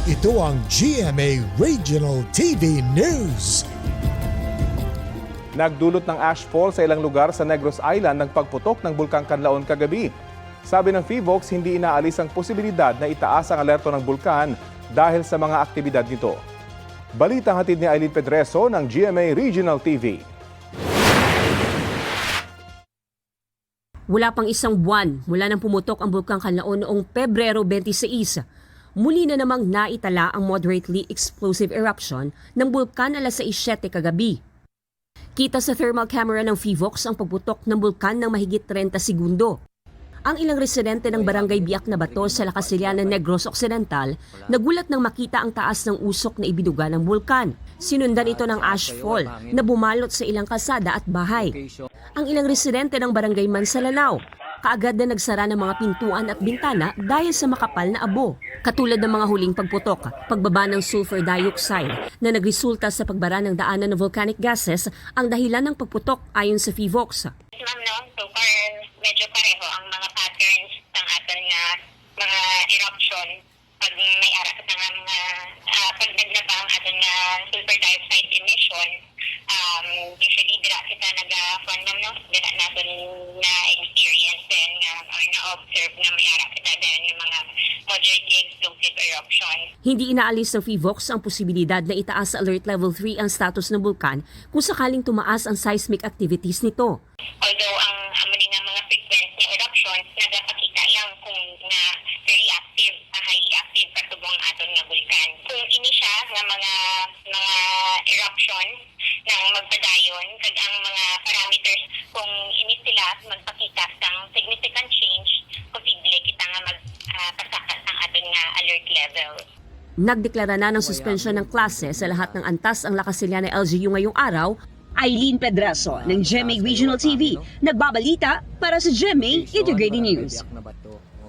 Ito ang GMA Regional TV News. Nagdulot ng ashfall sa ilang lugar sa Negros Island ng pagputok ng Bulkang Kanlaon kagabi. Sabi ng PHIVOLCS, hindi inaalis ang posibilidad na itaas ang alerto ng bulkan dahil sa mga aktibidad nito. Balita hatid ni Aileen Pedreso ng GMA Regional TV. Wala pang isang buwan mula nang pumutok ang Bulkang Kanlaon noong Pebrero 26. Muli na namang naitala ang moderately explosive eruption ng bulkan alas 6:07 kagabi. Kita sa thermal camera ng PHIVOLCS ang pagputok ng bulkan ng mahigit 30 segundo. Ang ilang residente ng barangay Biak na Bato sa Lacasiliana, Negros Occidental nagulat nang makita ang taas ng usok na ibinuga ng bulkan. Sinundan ito ng ashfall na bumalot sa ilang kalsada at bahay. Ang ilang residente ng barangay Mansalanao kaagad na nagsara ng mga pintuan at bintana dahil sa makapal na abo. Katulad ng mga huling pagputok, pagbaba ng sulfur dioxide na nagresulta sa pagbara ng daanan ng volcanic gases ang dahilan ng pagputok ayon sa PHIVOLCS. Ma'am, no? So far, medyo pareho ang mga patterns ng aton nga mga eruption pag may ara sa mga pagdag na pa ang aton nga sulfur dioxide emission. Usually, dira kita nag-fun no? Dira natin na-experience din or na-observe na may ara kita din yung mga moderately explosive eruption. Hindi inaalis ng PHIVOLCS ang posibilidad na itaas sa Alert Level 3 ang status ng bulkan kung sakaling tumaas ang seismic activities nito. Although ang amunin ng mga frequent na eruptions nagapakita lang kung na very active, high active katubong aton nga bulkan. Kung ini siya nga mga eruption ng magpadayon kag ang mga parameters kung ini sila magpakita sang significant change, posible kita nga magpasakat ang aton nga alert level. Nagdeklara na ng suspensyon ng klase sa lahat ng antas ang Lacasiliana LGU ngayong araw. Aileen Pedreso ng GMA Regional TV, nagbabalita para sa GMA Integrated News.